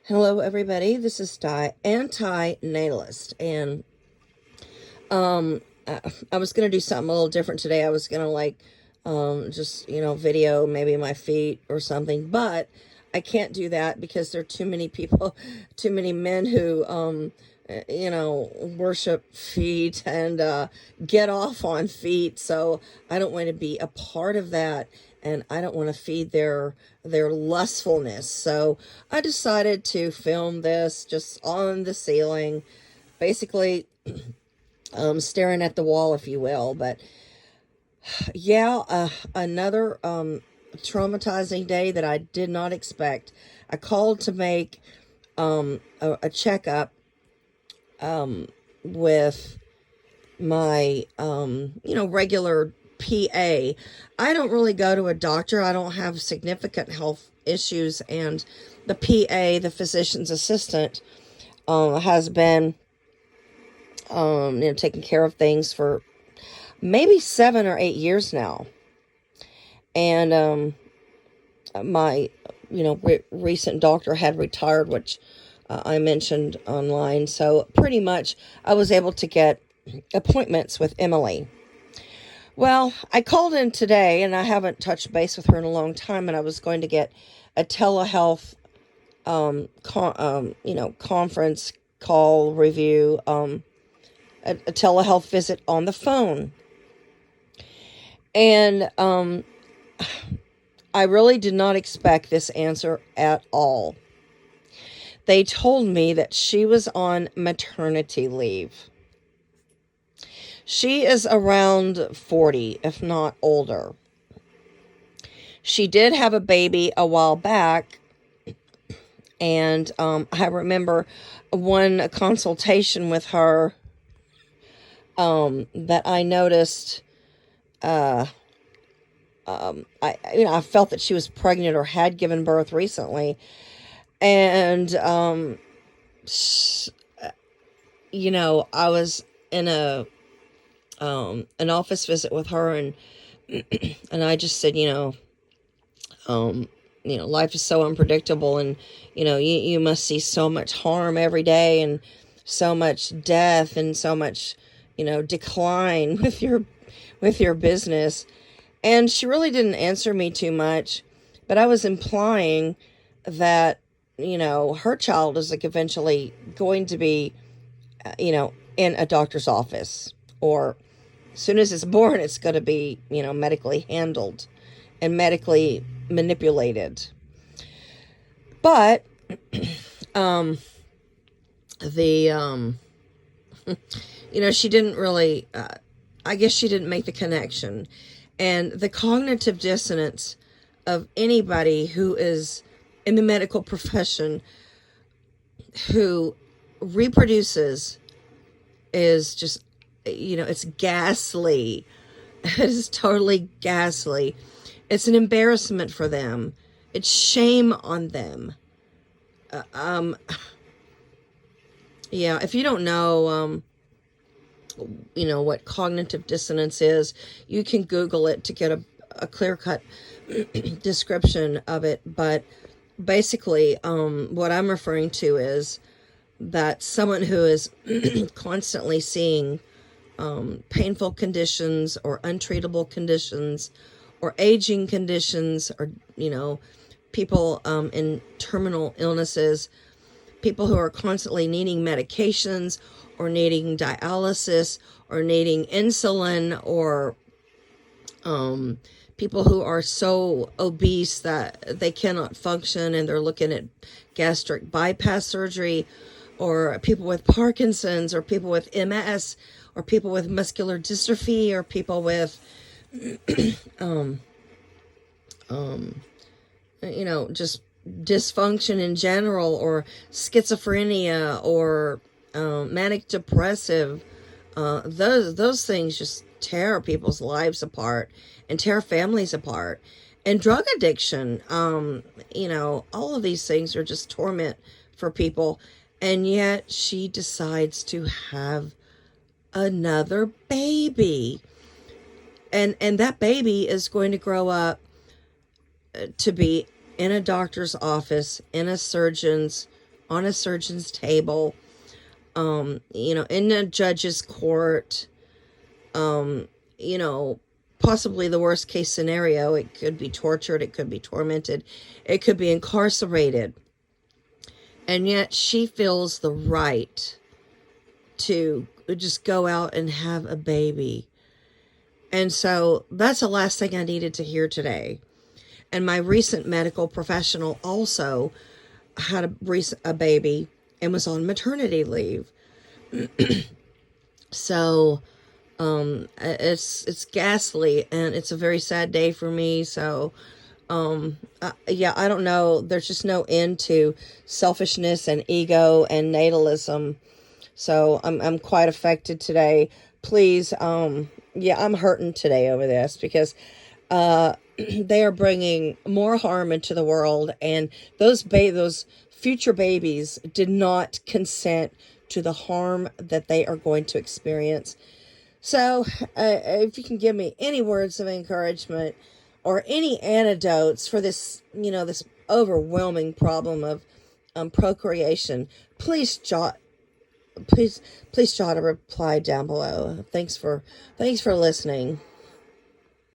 Hello, everybody. This is Anti-Natalist, and I was gonna do something a little different today. I was gonna just video maybe my feet or something, but I can't do that because there are too many people, too many men who worship feet and get off on feet. So I don't want to be a part of that, and I don't want to feed their lustfulness. So I decided to film this just on the ceiling, basically staring at the wall, if you will. But yeah, another traumatizing day that I did not expect. I called to make a checkup with my regular PA. I don't really go to a doctor. I don't have significant health issues, and the PA, the physician's assistant, has been taking care of things for maybe 7 or 8 years now. And my recent doctor had retired, which I mentioned online. So pretty much I was able to get appointments with Emily. Well, I called in today, and I haven't touched base with her in a long time, and I was going to get a telehealth conference call review, a telehealth visit on the phone. And I really did not expect this answer at all. They told me that she was on maternity leave. She is around 40, if not older. She did have a baby a while back, and I remember one consultation with her that I noticed. I felt that she was pregnant or had given birth recently, and I was in an office visit with her, and and I just said, life is so unpredictable, and you must see so much harm every day, and so much death, and so much decline with your business. And she really didn't answer me too much, but I was implying that her child is eventually going to be in a doctor's office, or as soon as it's born, it's going to be medically handled and medically manipulated. But the she didn't really, I guess she didn't make the connection. And the cognitive dissonance of anybody who is in the medical profession who reproduces is just, it's ghastly. It is totally ghastly. It's an embarrassment for them. It's shame on them. Yeah, if you don't know, what cognitive dissonance is, you can Google it to get a clear-cut description of it. But basically, what I'm referring to is that someone who is constantly seeing painful conditions, or untreatable conditions, or aging conditions, or people in terminal illnesses, people who are constantly needing medications, or needing dialysis, or needing insulin, or people who are so obese that they cannot function and they're looking at gastric bypass surgery, or people with Parkinson's, or people with MS, or people with muscular dystrophy, or people with just dysfunction in general, or schizophrenia, or manic depressive. Those things just tear people's lives apart and tear families apart. And drug addiction, all of these things are just torment for people. And yet she decides to have another baby. And that baby is going to grow up to be in a doctor's office, in a surgeon's on a surgeon's table, in a judge's court, you know, possibly the worst case scenario. It could be tortured, it could be tormented, it could be incarcerated. And yet she feels the right to just go out and have a baby. And so that's the last thing I needed to hear today. And my recent medical professional also had a baby and was on maternity leave. So it's ghastly, and it's a very sad day for me. So yeah, I don't know. There's just no end to selfishness and ego and natalism. So I'm quite affected today. Please, yeah, I'm hurting today over this because they are bringing more harm into the world, and those future babies did not consent to the harm that they are going to experience. So, if you can give me any words of encouragement or any antidotes for this, this overwhelming problem of procreation, please jot a reply down below. Thanks for listening.